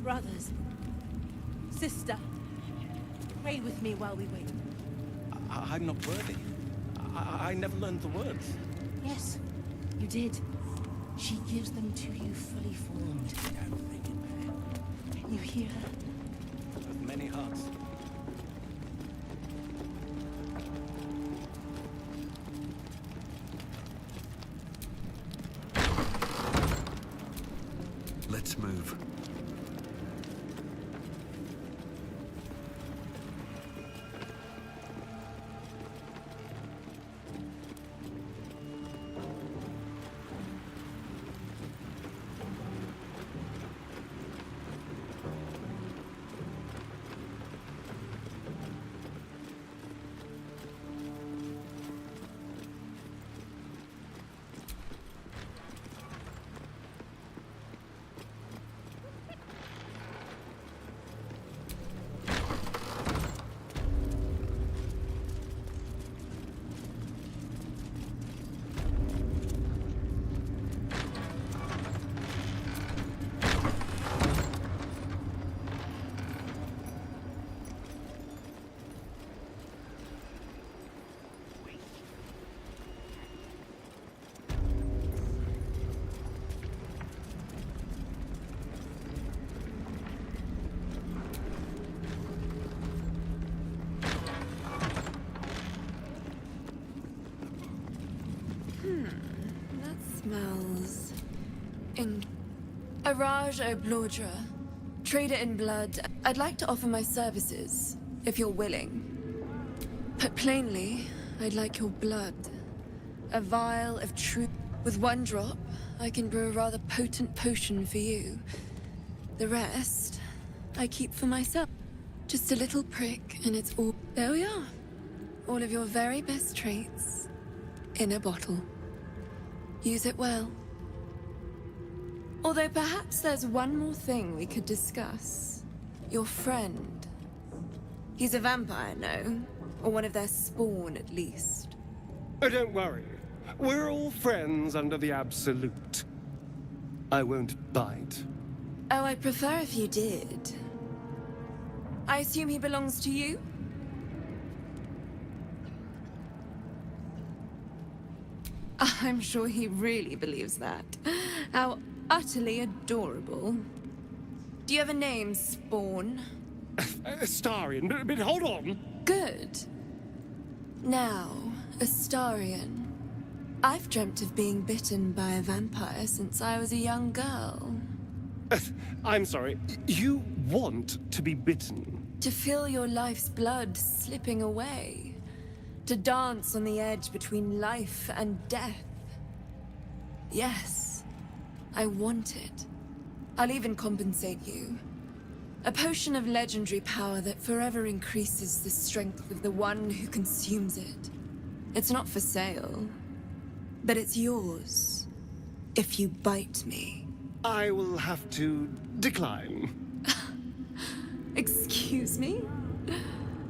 Brothers. Sister. Pray with me while we wait. I'm not worthy. I never learned the words. Yes, you did. She gives them to you fully formed. Can you hear her? Of many hearts. Let's move. That smells... Araj Oblodra, trader in blood. I'd like to offer my services, if you're willing. Put plainly, I'd like your blood. A vial of truth. With one drop, I can brew a rather potent potion for you. The rest, I keep for myself. Just a little prick, and it's all... There we are. All of your very best traits, in a bottle. Use it well. Although perhaps there's one more thing we could discuss. Your friend. He's a vampire, no? Or one of their spawn, at least. Oh, don't worry. We're all friends under the Absolute. I won't bite. Oh, I'd prefer if you did. I assume he belongs to you? I'm sure he really believes that. How utterly adorable. Do you have a name, Spawn? Astarion, but hold on. Good. Now, Astarion. I've dreamt of being bitten by a vampire since I was a young girl. I'm sorry. You want to be bitten? To feel your life's blood slipping away. To dance on the edge between life and death. Yes, I want it. I'll even compensate you. A potion of legendary power that forever increases the strength of the one who consumes it. It's not for sale, but it's yours if you bite me. I will have to decline. Excuse me?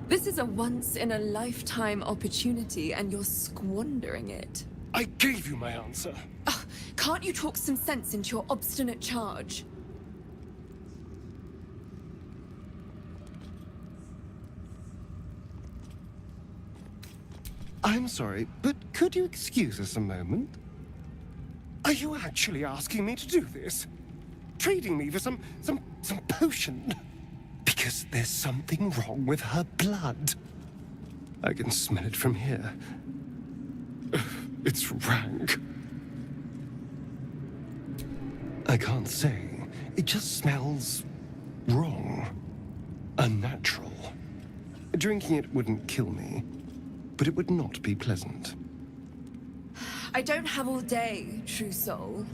This is a once-in-a-lifetime opportunity, and you're squandering it. I gave you my answer. Can't you talk some sense into your obstinate charge? I'm sorry, but could you excuse us a moment? Are you actually asking me to do this? Trading me for some potion? Because there's something wrong with her blood. I can smell it from here. It's rank. I can't say. It just smells wrong. Unnatural. Drinking it wouldn't kill me, but it would not be pleasant. I don't have all day, true soul.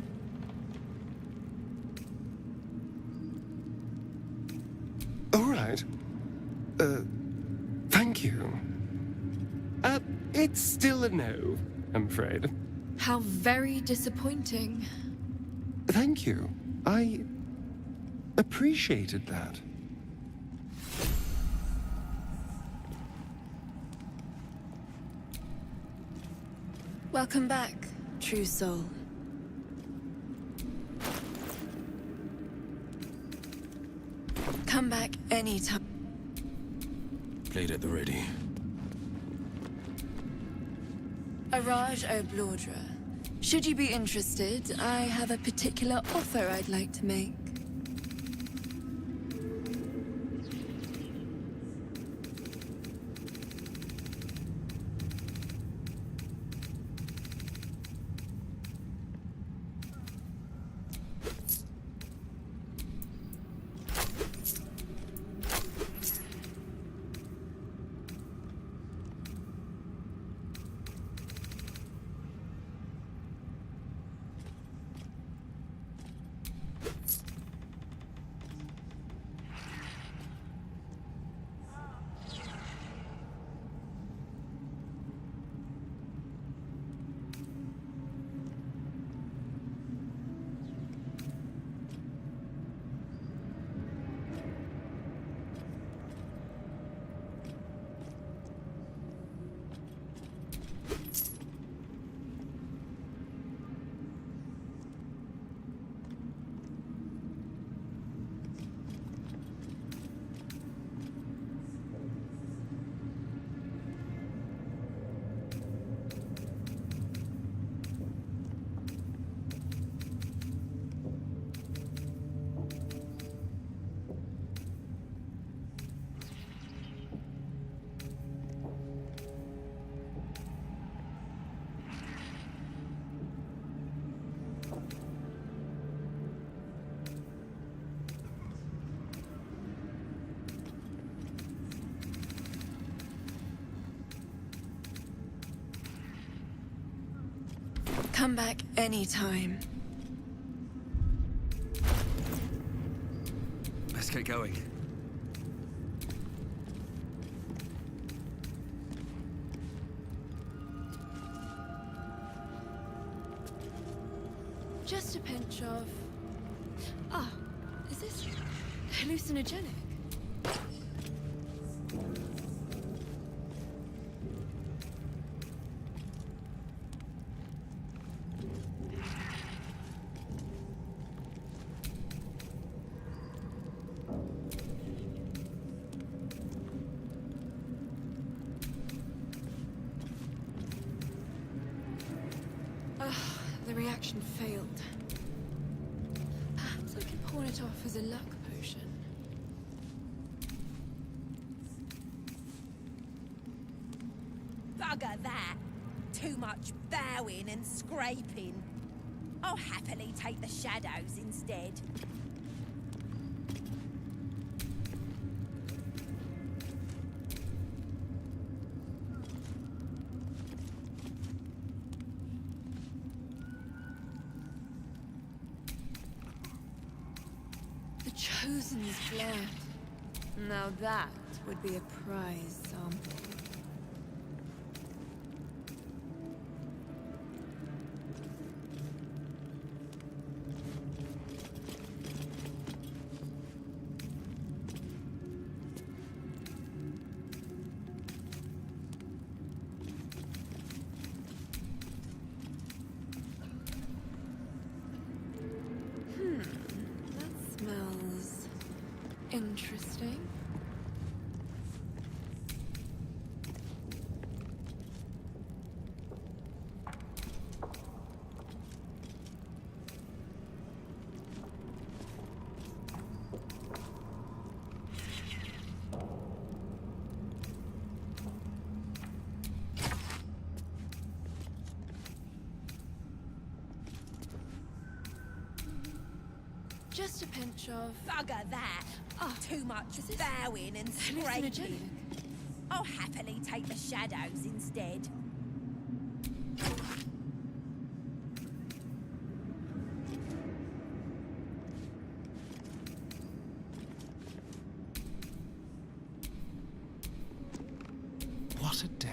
All right. Thank you. It's still a no, I'm afraid. How very disappointing. Thank you. I appreciated that. Welcome back, true soul. Come back anytime. Blade at the ready. Araj O'Blordra. Should you be interested, I have a particular offer I'd like to make. Come back anytime. Let's get going. Just a pinch of... Ah, is this hallucinogenic? The reaction failed. Perhaps I can pawn it off as a luck potion. Bugger that. Too much bowing and scraping. I'll happily take the shadows instead. Chosen's blood. Now that would be a prize sample. That smells interesting. Just a pinch of... Bugger that. Too much bowing and hallucinogenic? scraping. I'll happily take the shadows instead. What a day.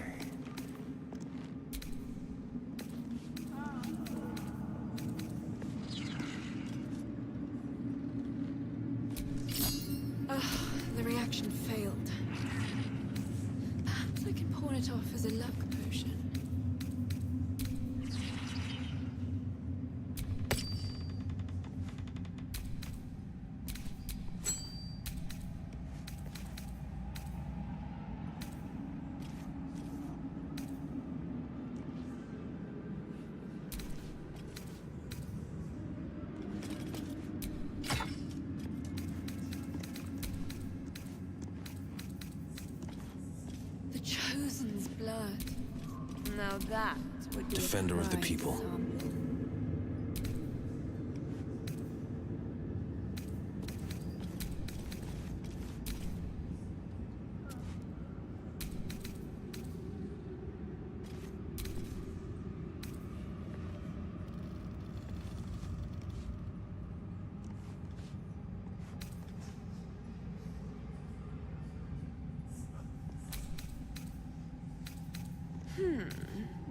The reaction failed. Perhaps I can pawn it off as a luck potion. Now that would be Defender a of the prime people. example.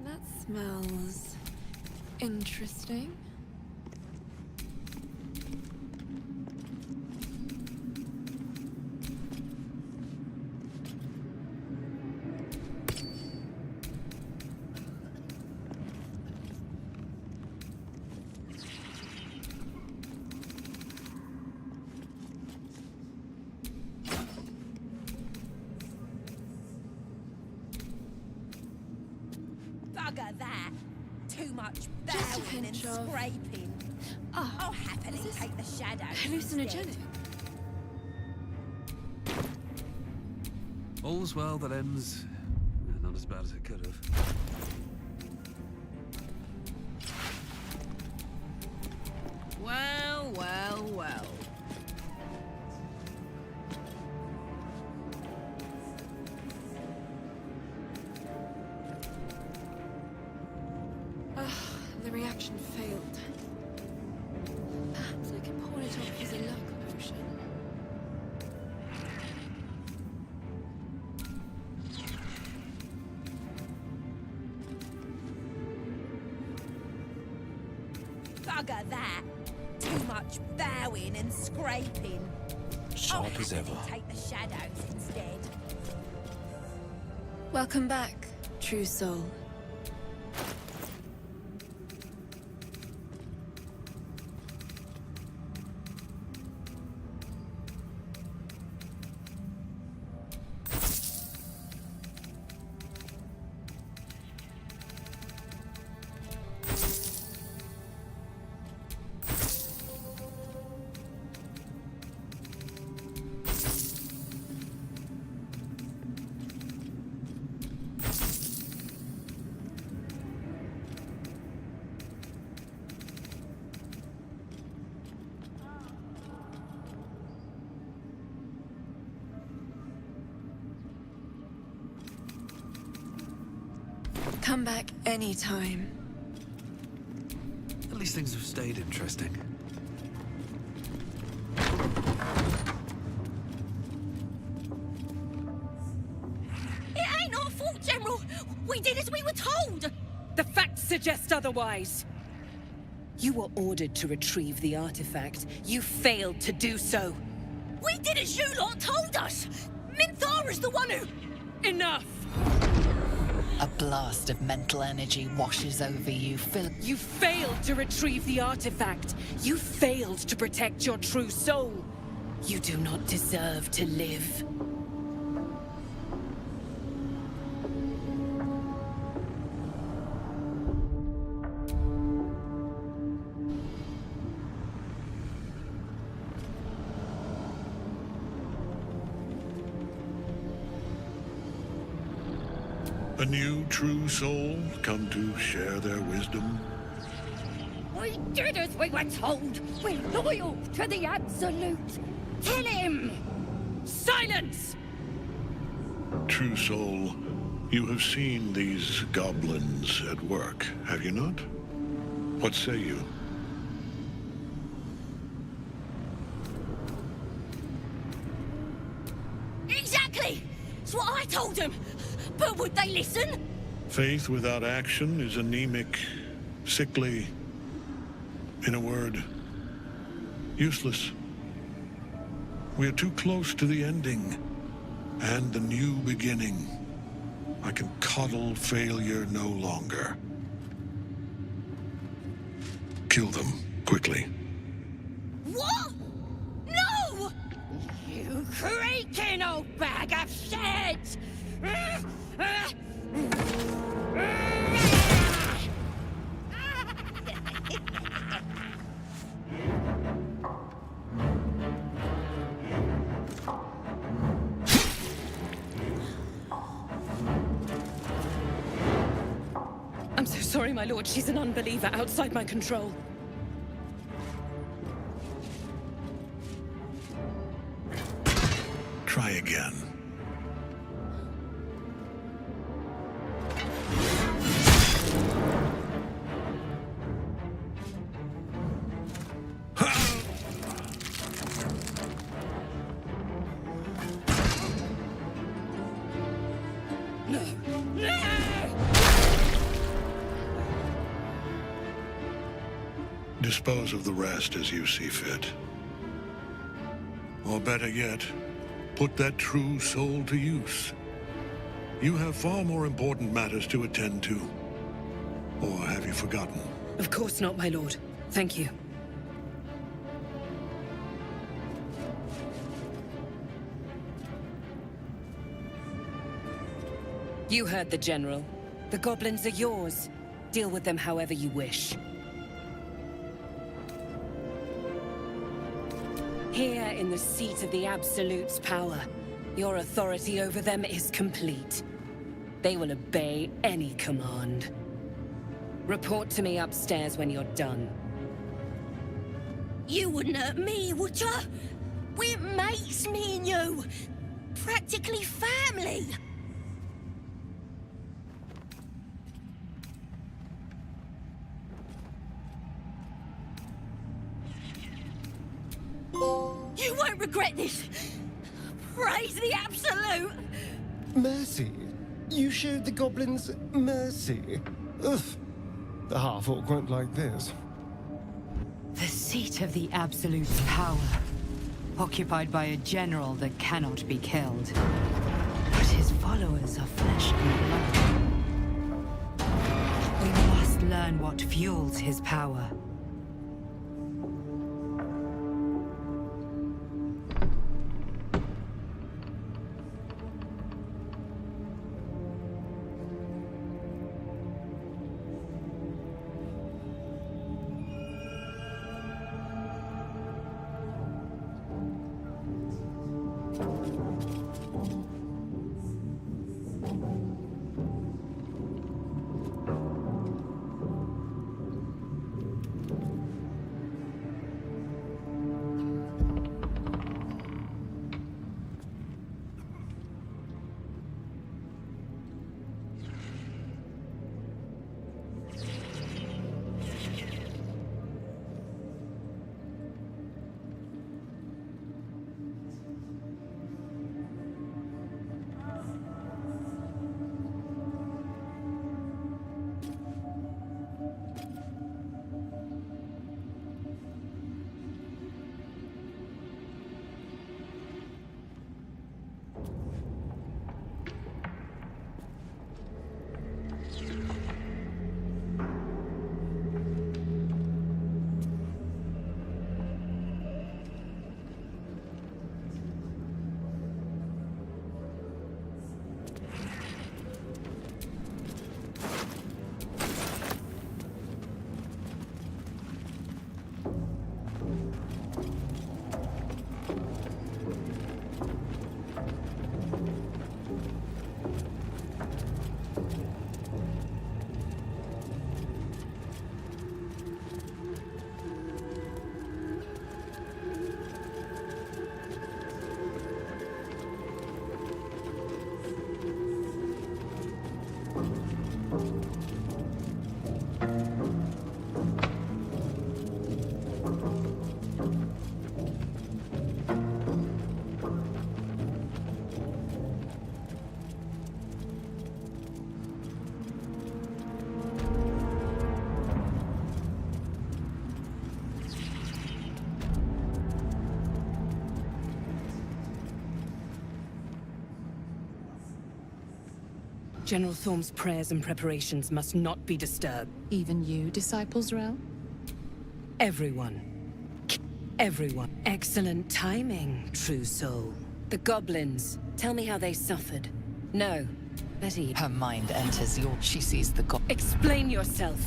That smells interesting. Bugger that. Too much Just a bowing and pinch of- scraping. Ah, I'll happily is this take the shadows. hallucinogenic. instead. All's well that ends not as bad as it could have. Well, well, well. The reaction failed. Perhaps I can pawn it off as a luck potion. Bugger that. Too much bowing and scraping. Sharp I'll as ever. happily take the shadows instead. Welcome back, true soul. Come back anytime. At least things have stayed interesting. It ain't our fault, General. We did as we were told. The facts suggest otherwise. You were ordered to retrieve the artifact. You failed to do so. We did as you lot told us. Minthara's the one who... Enough! A blast of mental energy washes over you, Philip. You failed to retrieve the artifact. You failed to protect your true soul. You do not deserve to live. A new true soul come to share their wisdom? We did as we were told. We're loyal to the Absolute. Tell him! Silence! True soul, you have seen these goblins at work, have you not? What say you? Exactly! It's what I told them. But would they listen? Faith without action is anemic, sickly, in a word, useless. We are too close to the ending and the new beginning. I can coddle failure no longer. Kill them, quickly. What? No! You creaking old bag of shit! Sorry, my lord, she's an unbeliever outside my control. Try again. Dispose of the rest as you see fit. Or better yet, put that true soul to use. You have far more important matters to attend to. Or have you forgotten? Of course not, my lord. Thank you. You heard the General. The goblins are yours. Deal with them however you wish. Here in the seat of the Absolute's power, your authority over them is complete. They will obey any command. Report to me upstairs when you're done. You wouldn't hurt me, would ya? We're mates, me and you. Practically family. You won't regret this. Praise the Absolute. Mercy? You showed the goblins mercy? Ugh. The half-orc won't like this. The seat of the Absolute's power, occupied by a general that cannot be killed. But his followers are flesh and blood. We must learn what fuels his power. General Thorm's prayers and preparations must not be disturbed. Even you, Disciples Rel? Everyone. Everyone. Excellent timing, true soul. The goblins. Tell me how they suffered. No. Betty. Her mind enters your... She sees the Explain yourself.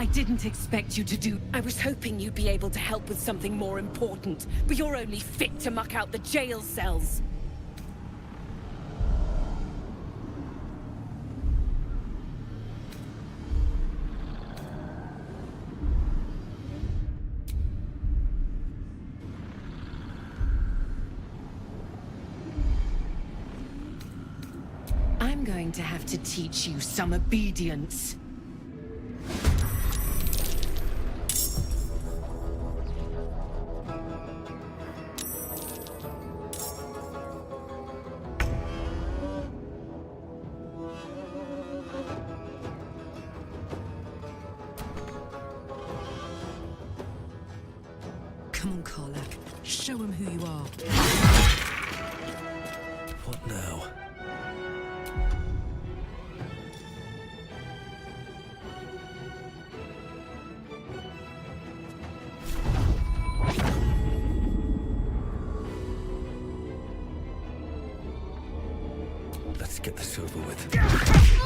I didn't expect you to do... I was hoping you'd be able to help with something more important, but you're only fit to muck out the jail cells. going to have to teach you some obedience. Come on, Carla. Show him who you are. What now? Let's get this over with.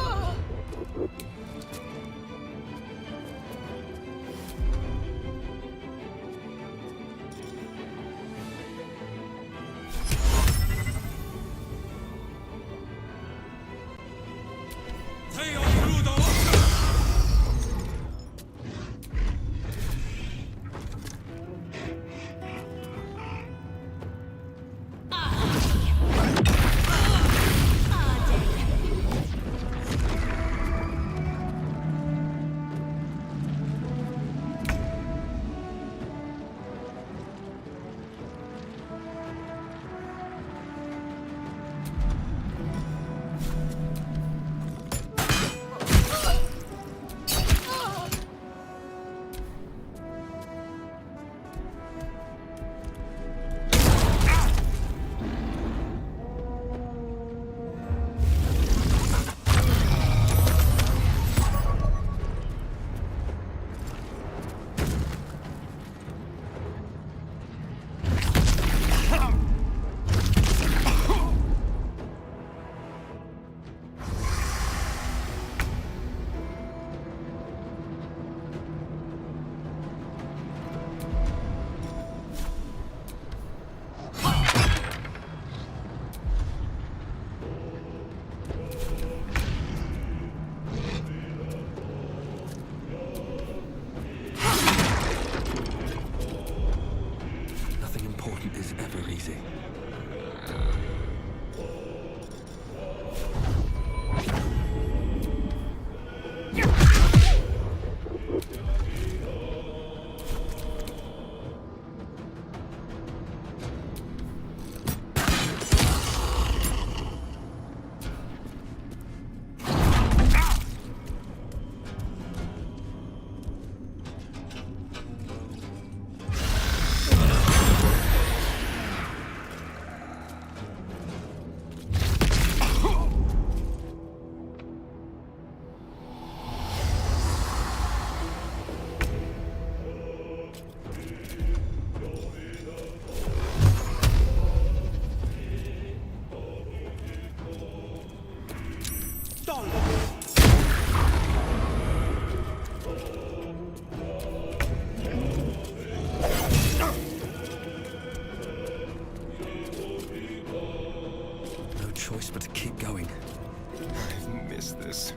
choice but to keep going. I've missed this.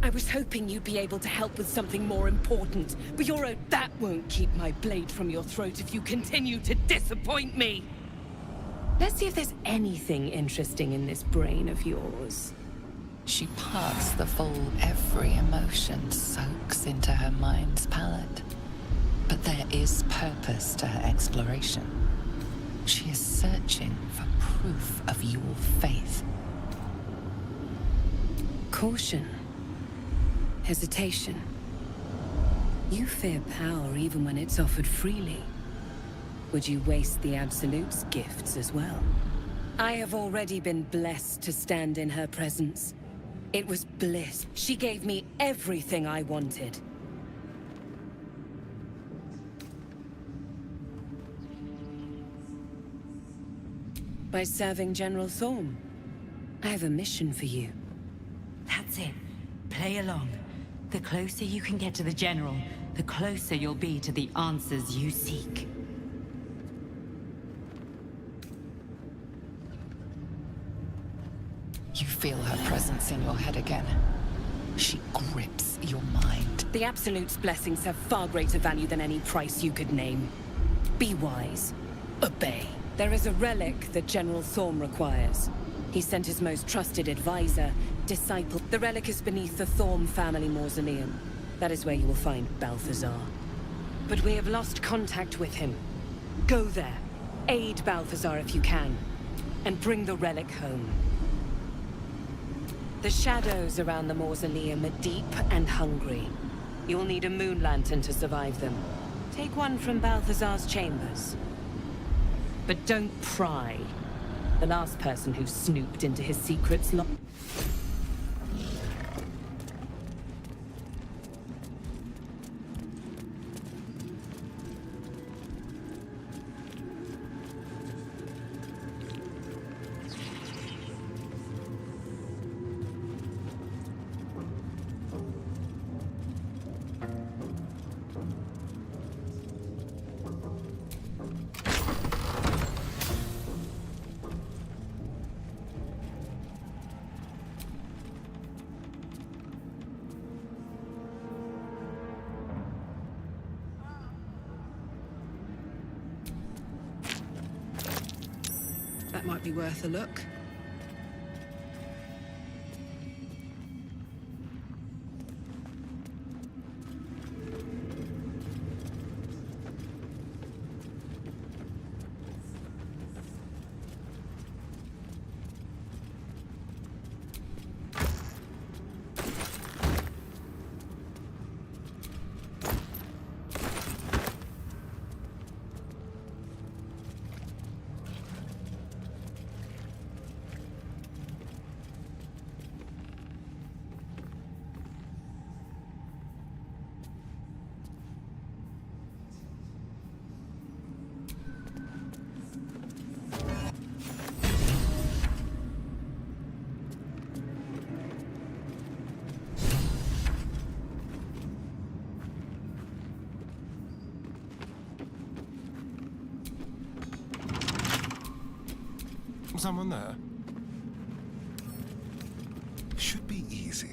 I was hoping you'd be able to help with something more important, but that won't keep my blade from your throat if you continue to disappoint me! Let's see if there's anything interesting in this brain of yours. She parts the full, every emotion soaks into her mind's palette. But there is purpose to her exploration. She is searching for proof of your faith. Caution. Hesitation. You fear power even when it's offered freely. Would you waste the Absolute's gifts as well? I have already been blessed to stand in her presence. It was bliss. She gave me everything I wanted. By serving General Thorm, I have a mission for you. That's it. Play along. The closer you can get to the General, the closer you'll be to the answers you seek. You feel her presence in your head again. She grips your mind. The Absolute's blessings have far greater value than any price you could name. Be wise. Obey. There is a relic that General Thorm requires. He sent his most trusted advisor, disciple. The relic is beneath the Thorm family mausoleum. That is where you will find Balthazar. But we have lost contact with him. Go there. Aid Balthazar if you can. And bring the relic home. The shadows around the mausoleum are deep and hungry. You'll need a moon lantern to survive them. Take one from Balthazar's chambers. But don't pry. The last person who snooped into his secrets That might be worth a look. Someone there? Should be easy.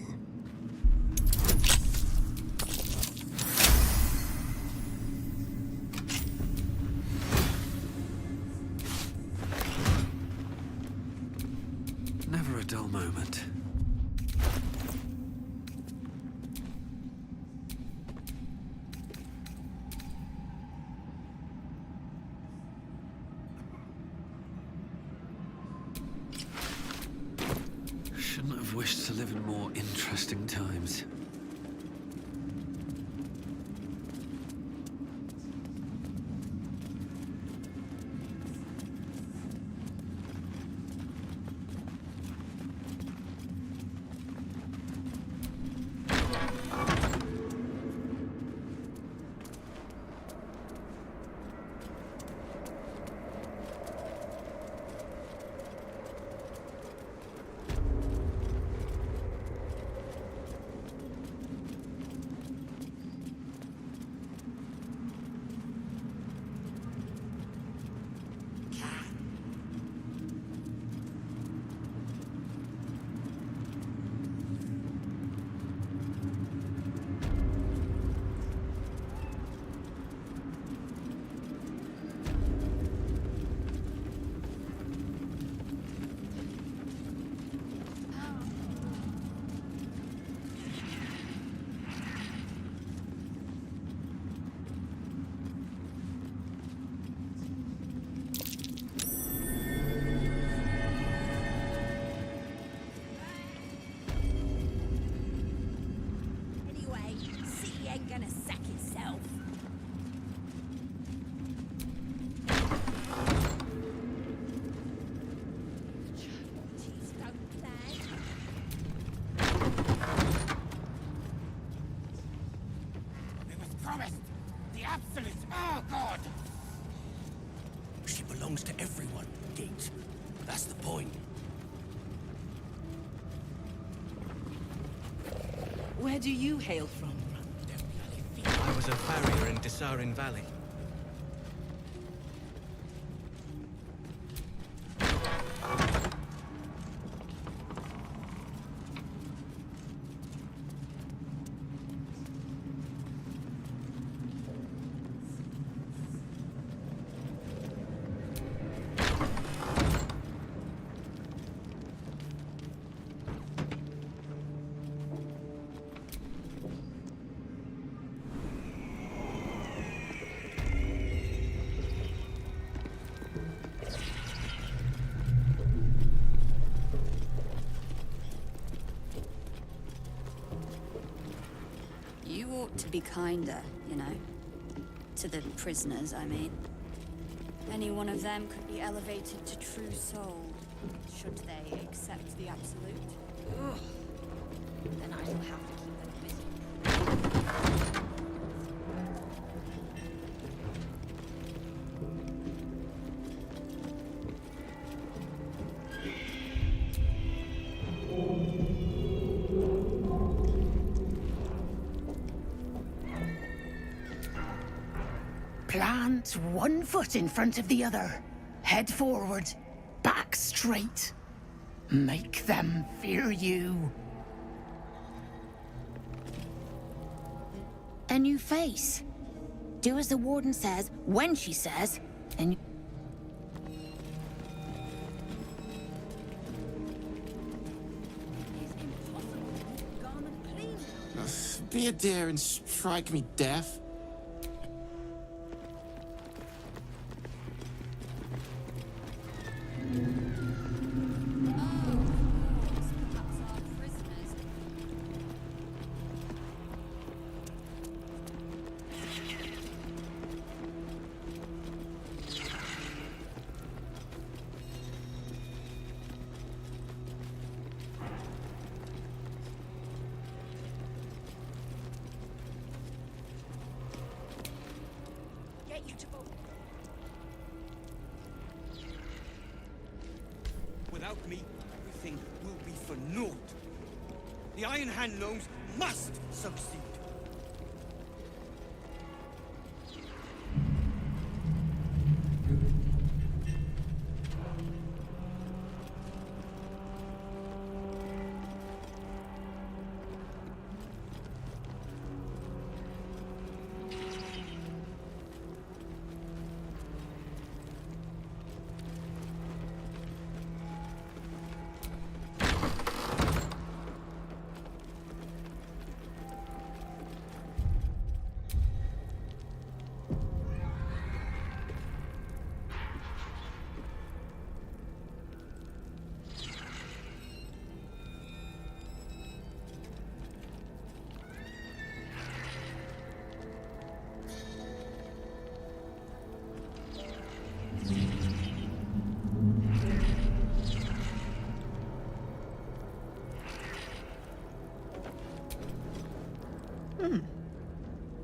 Never a dull moment. Shouldn't have wished to live in more interesting times. gonna sack itself. It was promised. The Absolute. Oh, God. She belongs to everyone, Gate. That's the point. Where do you hail from? I was a farrier in Desarin Valley. You ought to be kinder, you know. To the prisoners, I mean. Any one of them could be elevated to true soul, should they accept the Absolute. Ugh. Then I shall have to keep them busy. Plant one foot in front of the other. Head forward. Back straight. Make them fear you. A new face. Do as the warden says, when she says, and... Be a dear and strike me deaf. Without me, everything will be for naught. The Iron Hand gnomes must succeed.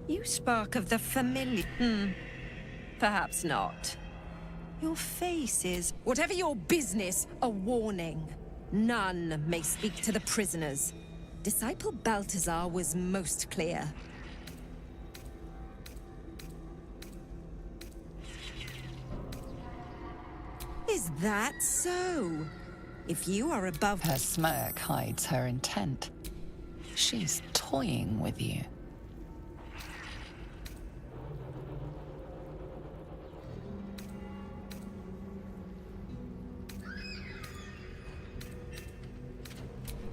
You spark of the familiar. Perhaps not. Your face is, whatever your business, a warning. None may speak to the prisoners. Disciple Balthazar was most clear. Is that so? If you are above... Her smirk hides her intent. She's toying with you.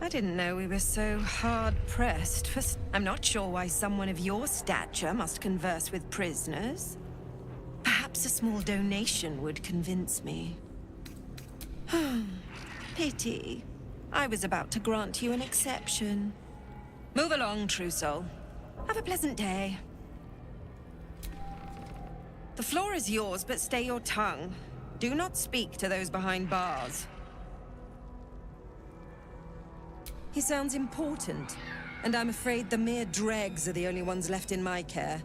I didn't know we were so hard-pressed for... I'm not sure why someone of your stature must converse with prisoners. Perhaps a small donation would convince me. Pity. I was about to grant you an exception. Move along, true soul. Have a pleasant day. The floor is yours, but stay your tongue. Do not speak to those behind bars. He sounds important, and I'm afraid the mere dregs are the only ones left in my care.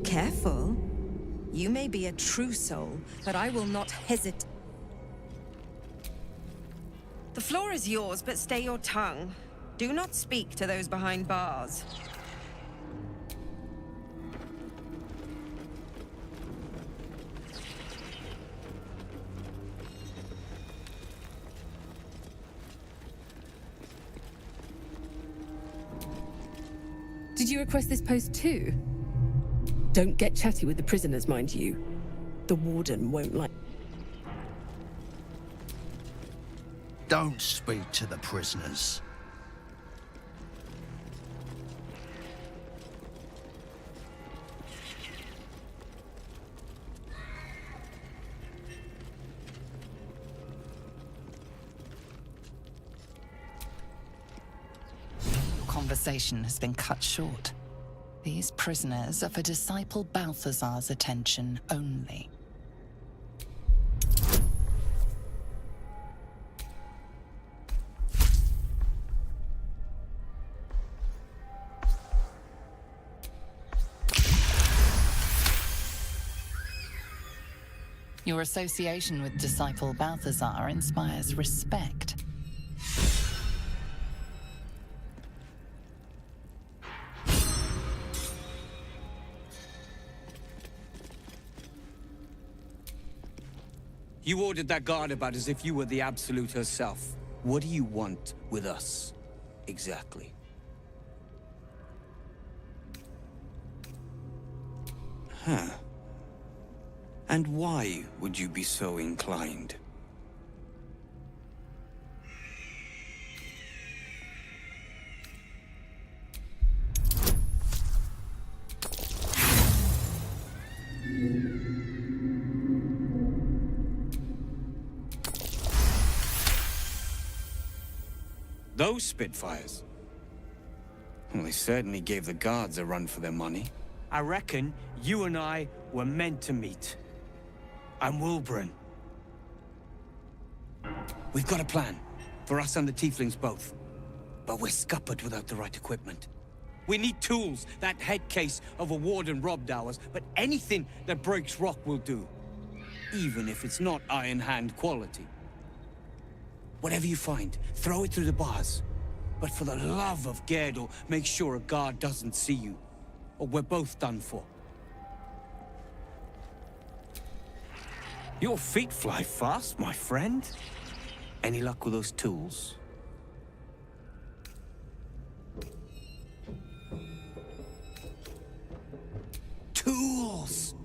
Careful. You may be a true soul, but I will not hesitate. The floor is yours, but stay your tongue. Do not speak to those behind bars. Did you request this post too? Don't get chatty with the prisoners, mind you. The warden won't like... Don't speak to the prisoners. Conversation has been cut short. These prisoners are for Disciple Balthazar's attention only. Your association with Disciple Balthazar inspires respect. You ordered that guard about as if you were the Absolute herself. What do you want with us, exactly? Huh. And why would you be so inclined? Those Spitfires? Well, they certainly gave the guards a run for their money. I reckon you and I were meant to meet. I'm Wilburn. We've got a plan. For us and the Tieflings both. But we're scuppered without the right equipment. We need tools. That head case of a warden robbed ours, but anything that breaks rock will do. Even if it's not Iron Hand quality. Whatever you find, throw it through the bars. But for the love of Gerdel, make sure a guard doesn't see you. Or we're both done for. Your feet fly fast, my friend. Any luck with those tools? Tools!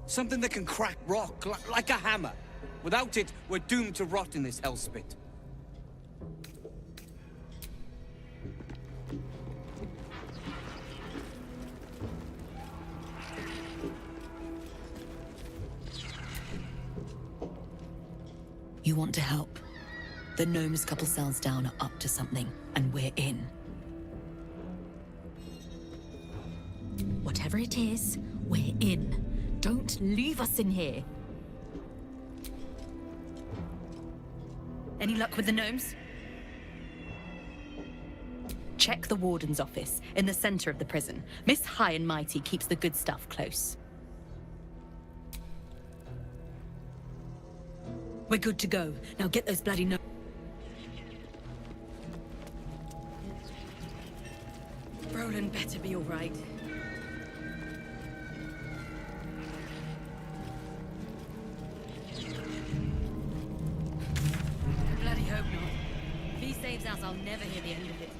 Something that can crack rock, like a hammer. Without it, we're doomed to rot in this hellspit. You want to help? The gnomes couple cells down are up to something, and we're in. Whatever it is, we're in. Don't leave us in here. Any luck with the gnomes? Check the warden's office, in the center of the prison. Miss High and Mighty keeps the good stuff close. We're good to go. Now get those bloody gnomes. Roland better be all right. Bloody hope not. If he saves us, I'll never hear the end of it.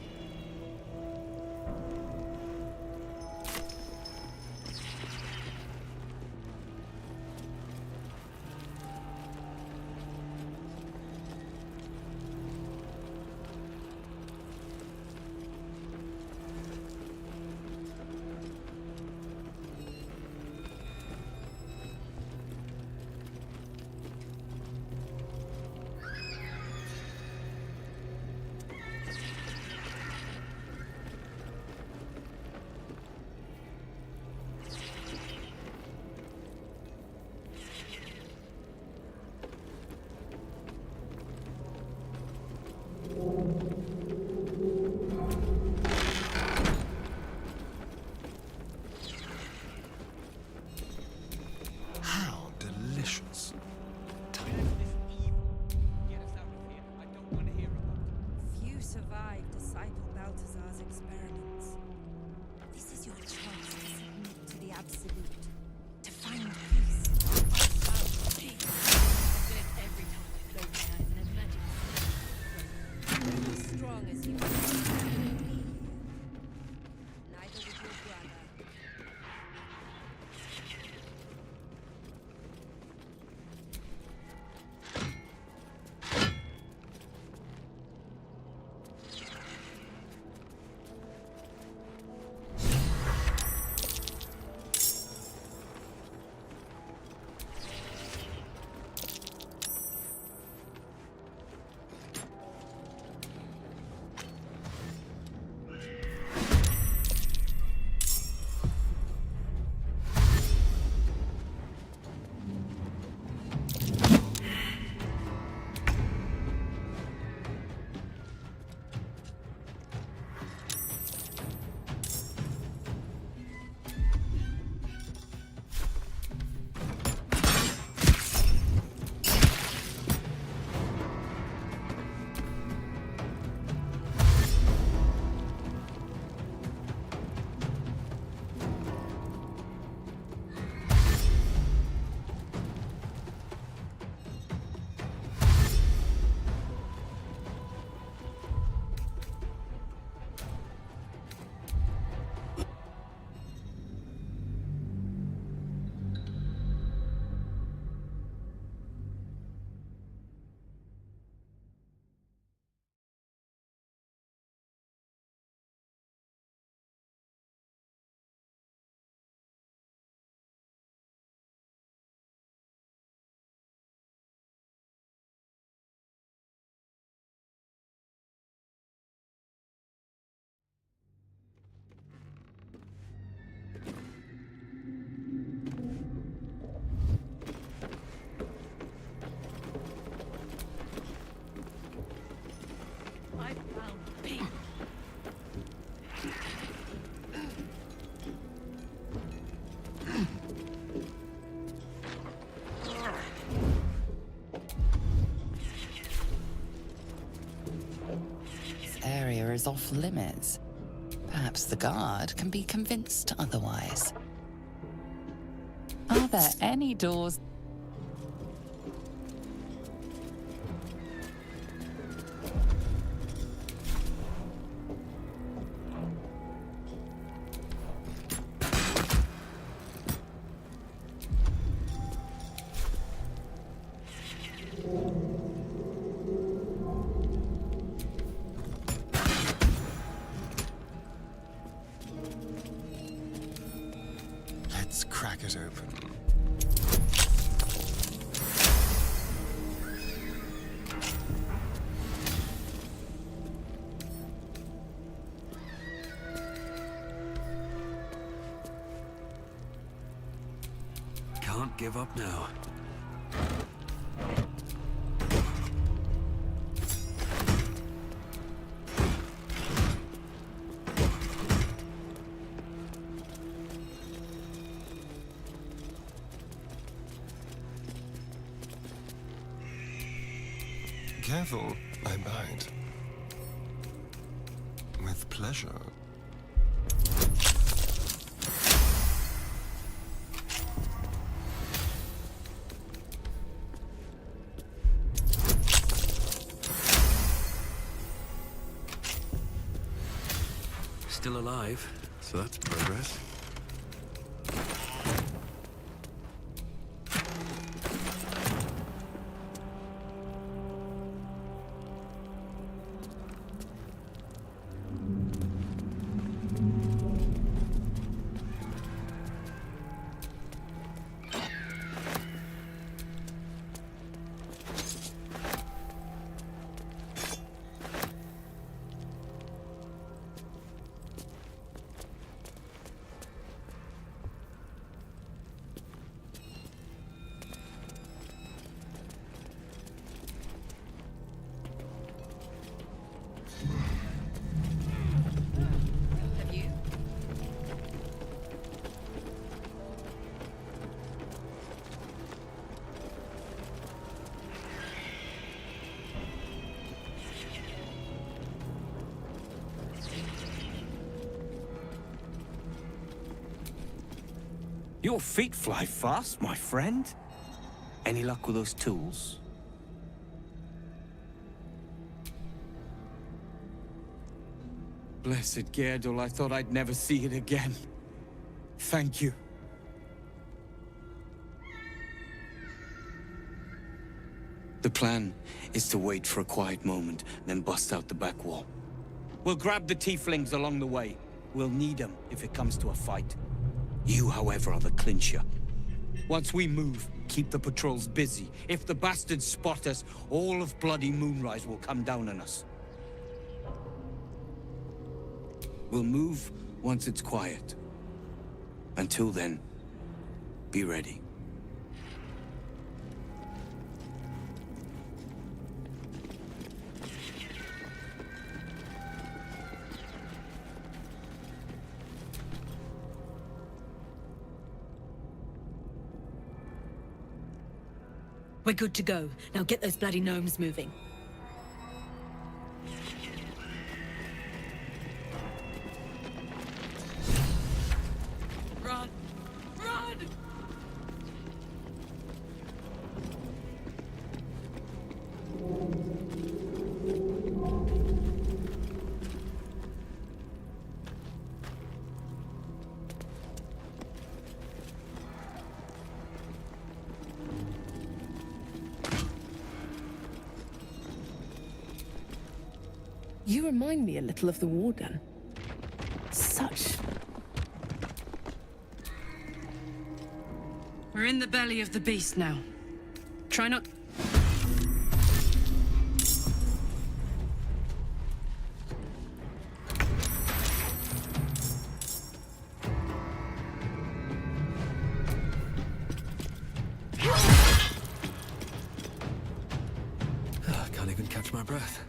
here is off limits. Perhaps the guard can be convinced otherwise. Are there any doors? Let's crack it open. Can't give up now. Careful, I bite. With pleasure. Still alive, so that's progress. Your feet fly fast, my friend. Any luck with those tools? Blessed Gerdul, I thought I'd never see it again. Thank you. The plan is to wait for a quiet moment, then bust out the back wall. We'll grab the tieflings along the way. We'll need them if it comes to a fight. You, however, are the clincher. Once we move, keep the patrols busy. If the bastards spot us, all of bloody Moonrise will come down on us. We'll move once it's quiet. Until then, be ready. We're good to go. Now get those bloody gnomes moving. Run! Run! You remind me a little of the Warden. Such... We're in the belly of the beast now. Try not... I can't even catch my breath.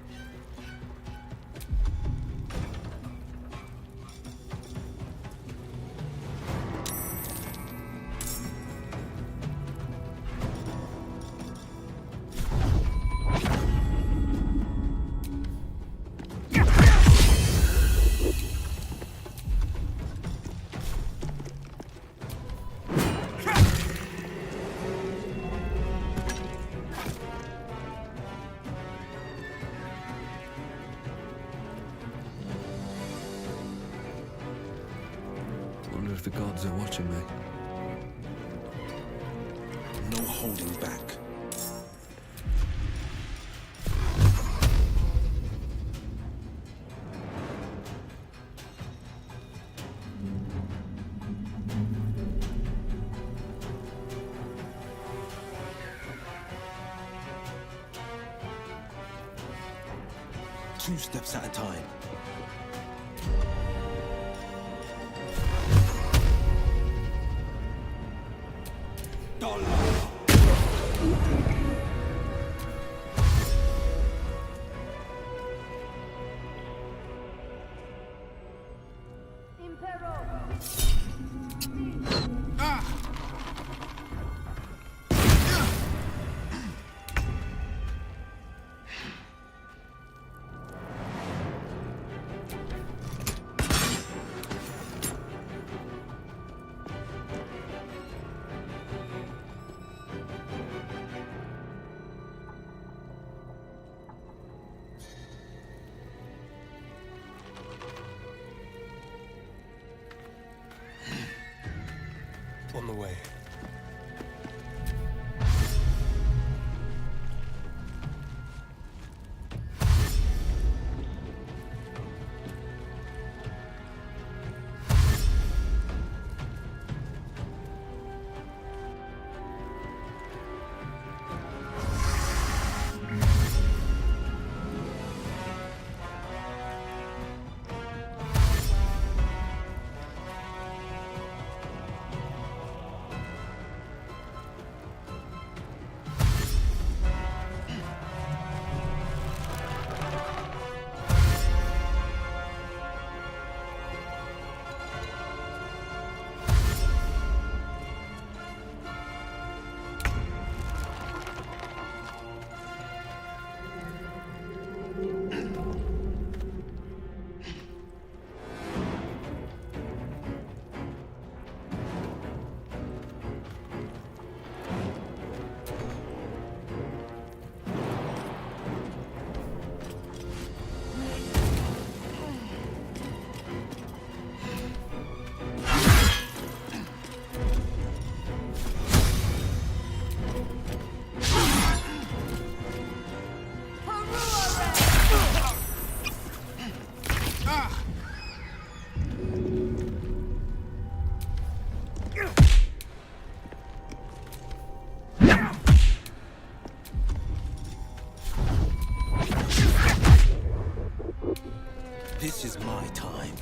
if the gods are watching me. No holding back. Two steps at a time. On the way. This is my time.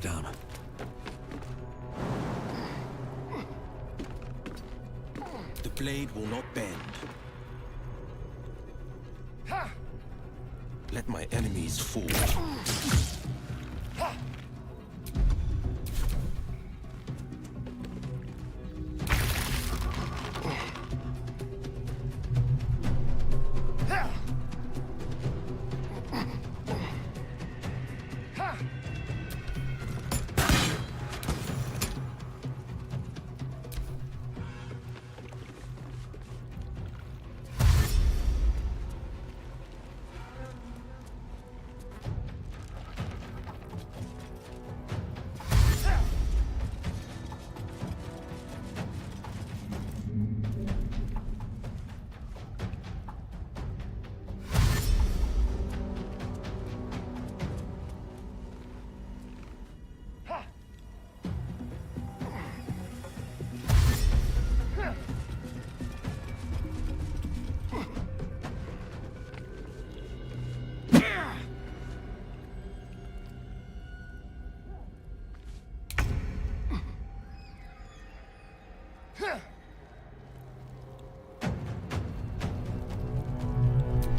down. The blade will not bend. Let my enemies fall.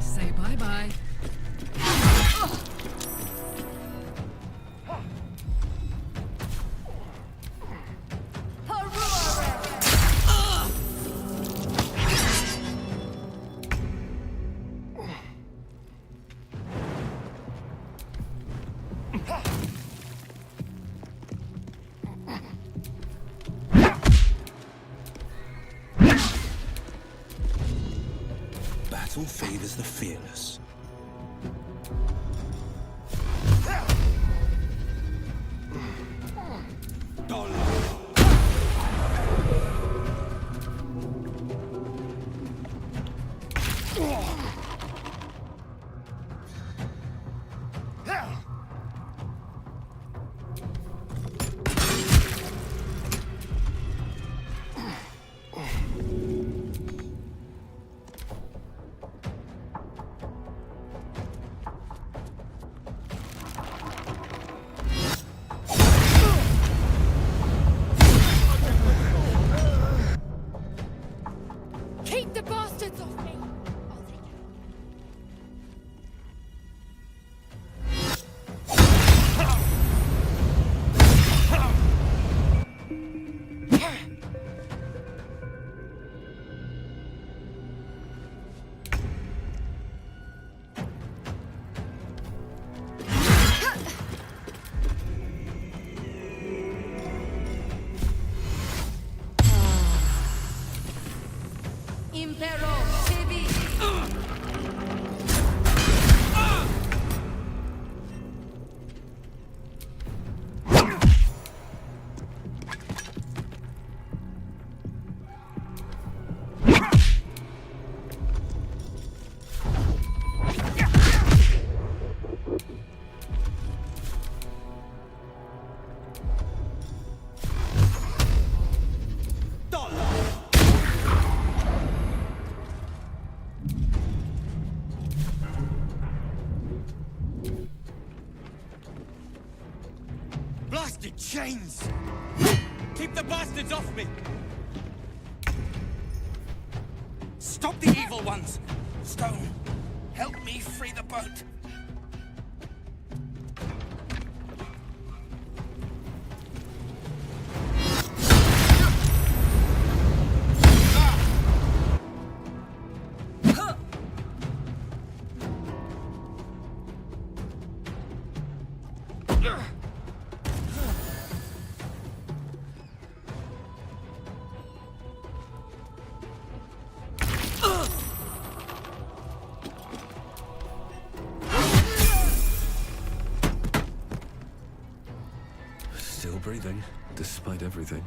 Say bye-bye. Battle favors the fearless. Keep the bastards off me! Impero TV. Blasted chains! Keep the bastards off me! Stop the evil ones! Stone, help me free the boat! Still breathing, despite everything.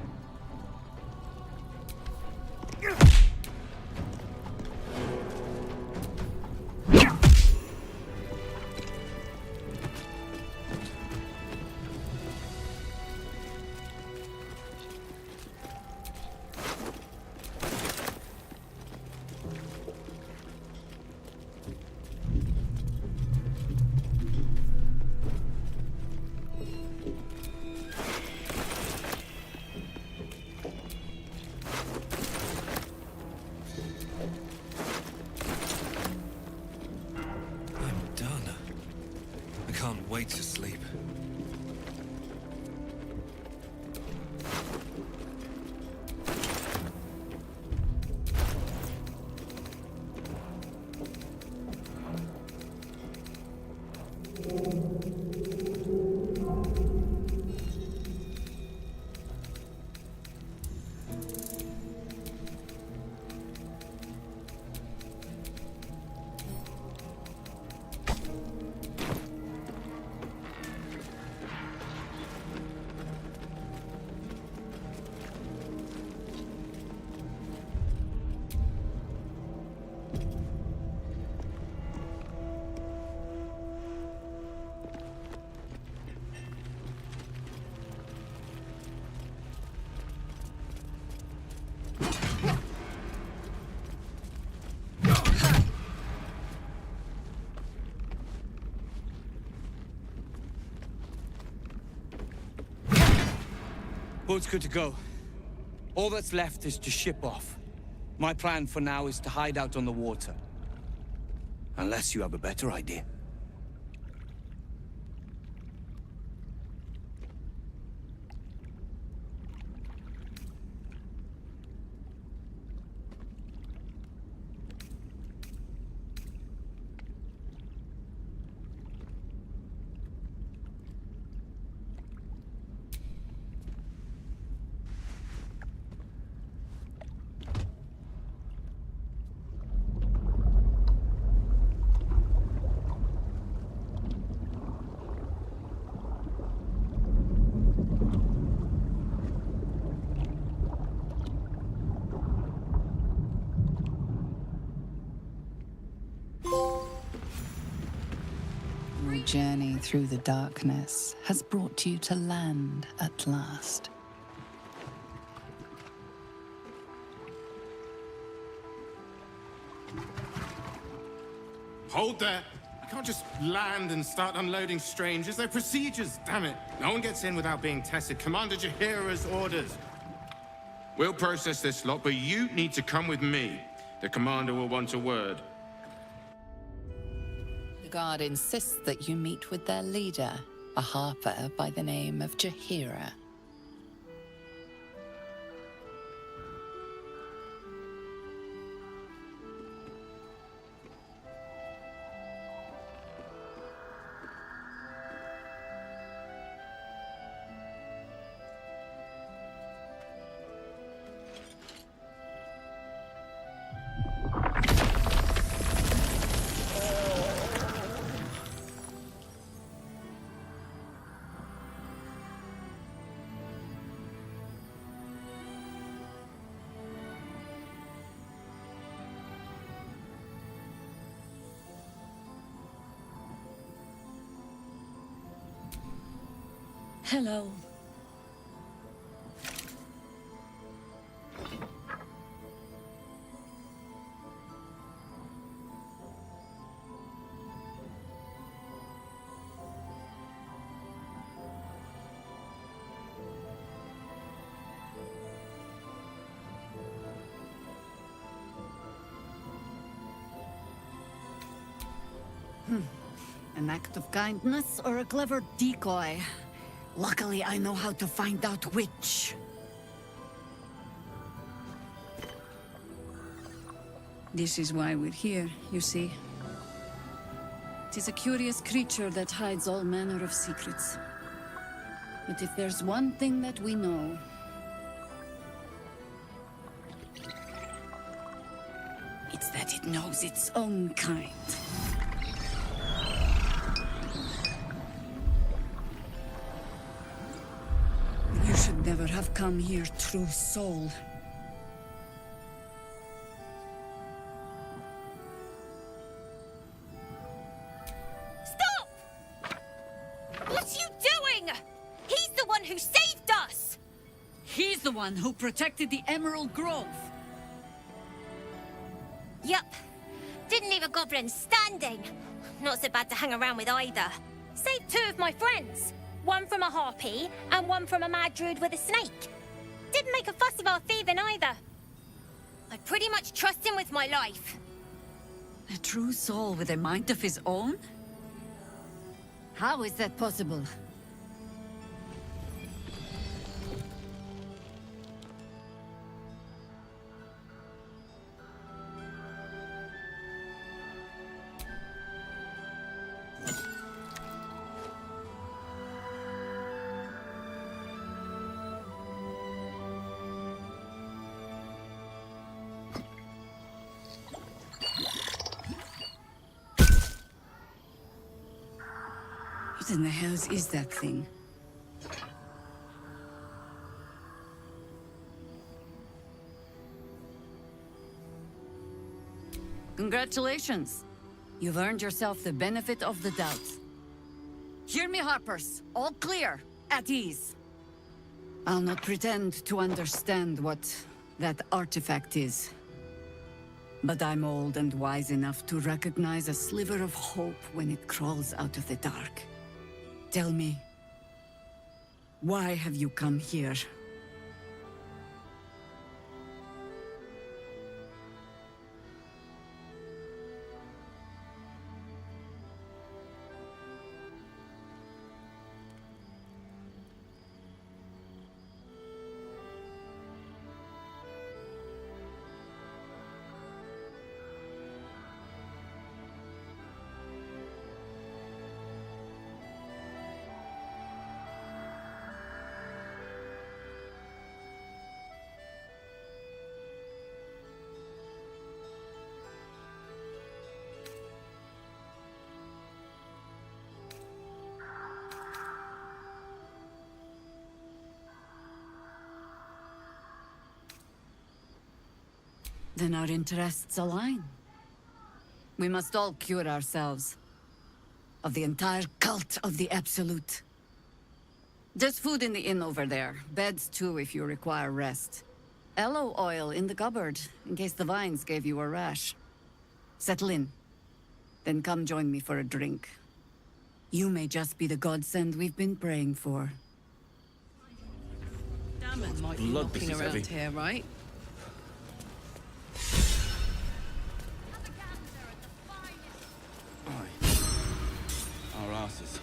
Boat's good to go. All that's left is to ship off. My plan for now is to hide out on the water. Unless you have a better idea. Your journey through the darkness has brought you to land at last. Hold there. I can't just land and start unloading strangers. There are procedures, damn it. No one gets in without being tested. Commander Jahira's orders. We'll process this lot, but you need to come with me. The commander will want a word. The guard insists that you meet with their leader, a harper by the name of Jahira. Hello. An act of kindness or a clever decoy? Luckily, I know how to find out which. This is why we're here, you see. It is a curious creature that hides all manner of secrets. But if there's one thing that we know, it's that it knows its own kind. You should never have come here, true soul. Stop! What are you doing? He's the one who saved us! He's the one who protected the Emerald Grove. Yup. Didn't leave a goblin standing. Not so bad to hang around with either. Saved two of my friends. One from a harpy, and one from a mad druid with a snake. Didn't make a fuss about thieving either. I pretty much trust him with my life. A true soul with a mind of his own? How is that possible? What in the hells is that thing? Congratulations. You've earned yourself the benefit of the doubt. Hear me, Harpers. All clear. At ease. I'll not pretend to understand what that artifact is. But I'm old and wise enough to recognize a sliver of hope when it crawls out of the dark. Tell me, why have you come here? Then our interests align. We must all cure ourselves of the entire cult of the Absolute. There's food in the inn over there. Beds too if you require rest. Aloe oil in the cupboard, in case the vines gave you a rash. Settle in. Then come join me for a drink. You may just be the godsend we've been praying for. Damon might be knocking around here, right? Our asses.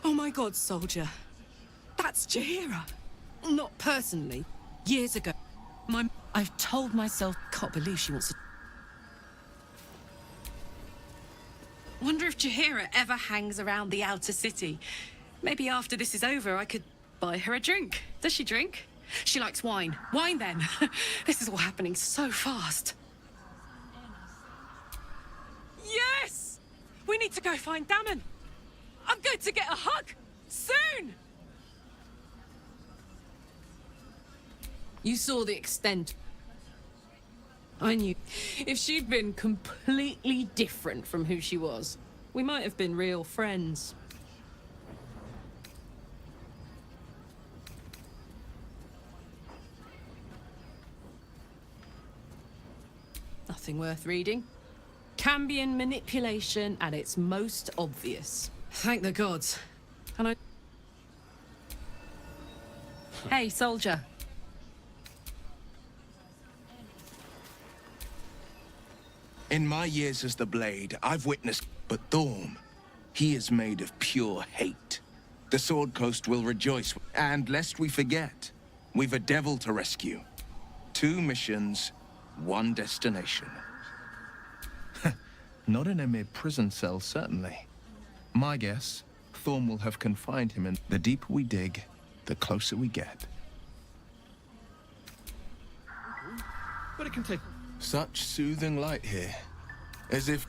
Oh my god, soldier. That's Jaheira. Not personally. Years ago. I've told myself, can't believe she wants to... Wonder if Jaheira ever hangs around the outer city. Maybe after this is over, I could buy her a drink. Does she drink? She likes wine. Wine then. This is all happening so fast. Yes! We need to go find Damon. I'm going to get a hug! Soon! You saw the extent. I knew. If she'd been completely different from who she was, we might have been real friends. Nothing worth reading. Cambion manipulation at its most obvious. Thank the gods. And I... Hey, soldier. In my years as the Blade, I've witnessed... But Thorm, he is made of pure hate. The Sword Coast will rejoice. And lest we forget, we've a devil to rescue. 2 missions, 1 destination. Not in a mere prison cell, certainly. My guess, Thorm will have confined him in... The deeper we dig, the closer we get. But it can take... Such soothing light here. As if...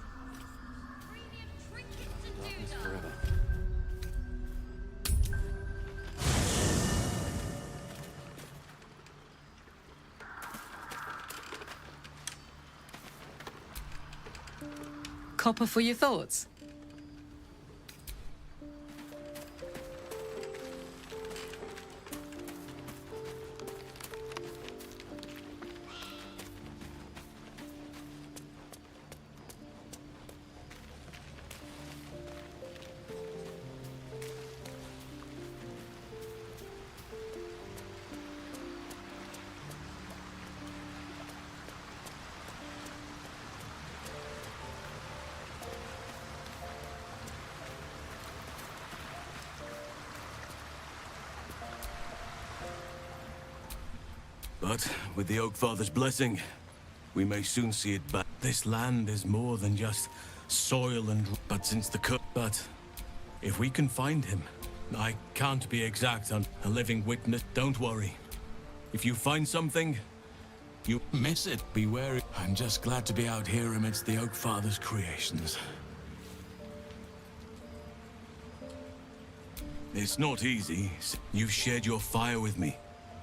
Copper for your thoughts? But with the Oak Father's blessing, we may soon see it back. This land is more than just soil and... But since the cut... But if we can find him, I can't be exact on a living witness. Don't worry. If you find something, you miss it. Be wary. I'm just glad to be out here amidst the Oak Father's creations. It's not easy. You've shared your fire with me.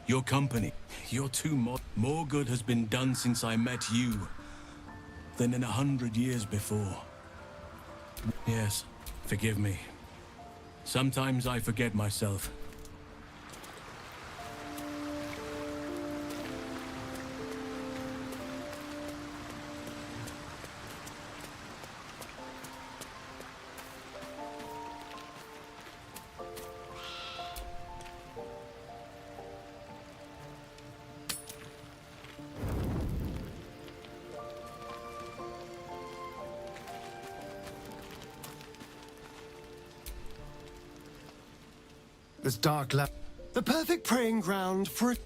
Your company. You're too more good has been done since I met you than in 100 years before. Yes, forgive me. Sometimes I forget myself. This dark lab. The perfect praying ground for it.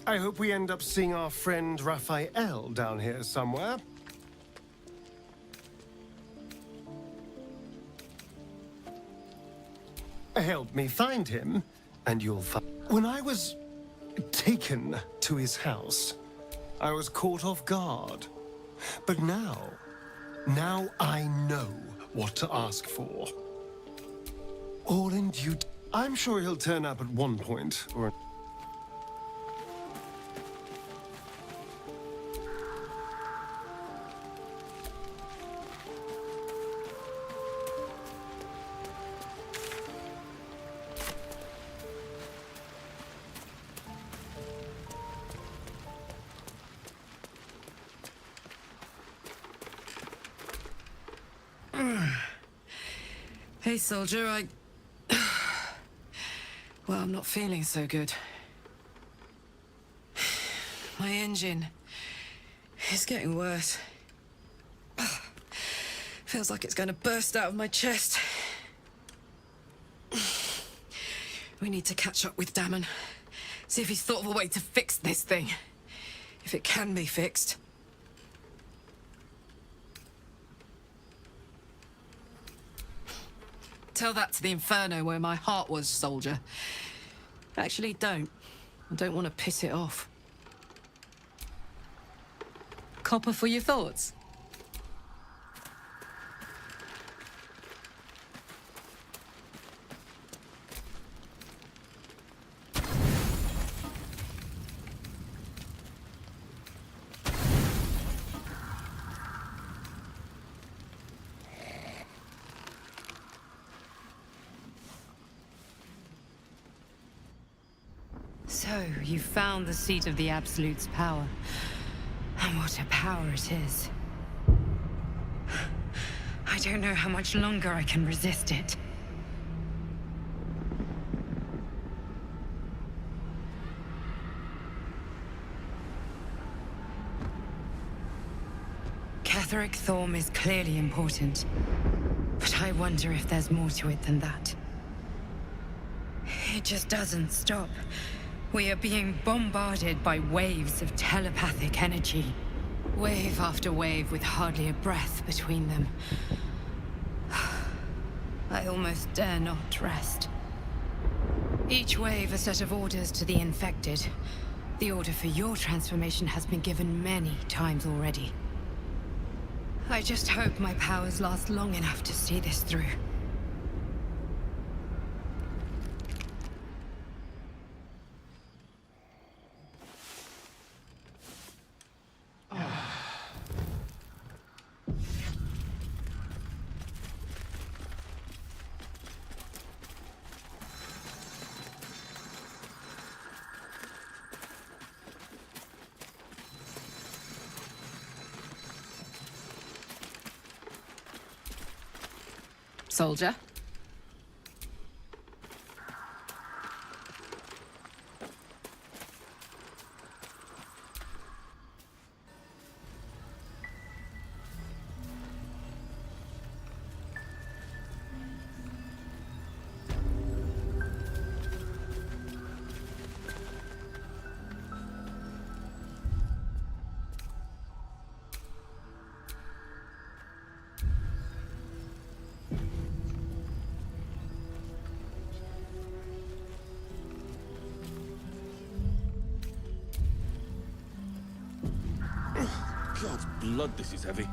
I hope we end up seeing our friend Raphael down here somewhere. Help me find him, and you'll find... When I was taken to his house, I was caught off guard. But now Now I know what to ask for. All in due... I'm sure he'll turn up at one point, or... Hey, soldier, well, I'm not feeling so good. My engine is getting worse. Feels like it's going to burst out of my chest. We need to catch up with Damon. See if he's thought of a way to fix this thing. If it can be fixed. Tell that to the Inferno where my heart was, soldier. Actually, don't. I don't want to piss it off. Copper for your thoughts? So, you found the seat of the Absolute's power. And what a power it is. I don't know how much longer I can resist it. Catherick Thorm is clearly important. But I wonder if there's more to it than that. It just doesn't stop. We are being bombarded by waves of telepathic energy. Wave after wave with hardly a breath between them. I almost dare not rest. Each wave a set of orders to the infected. The order for your transformation has been given many times already. I just hope my powers last long enough to see this through. Soldier? God's blood, this is heavy.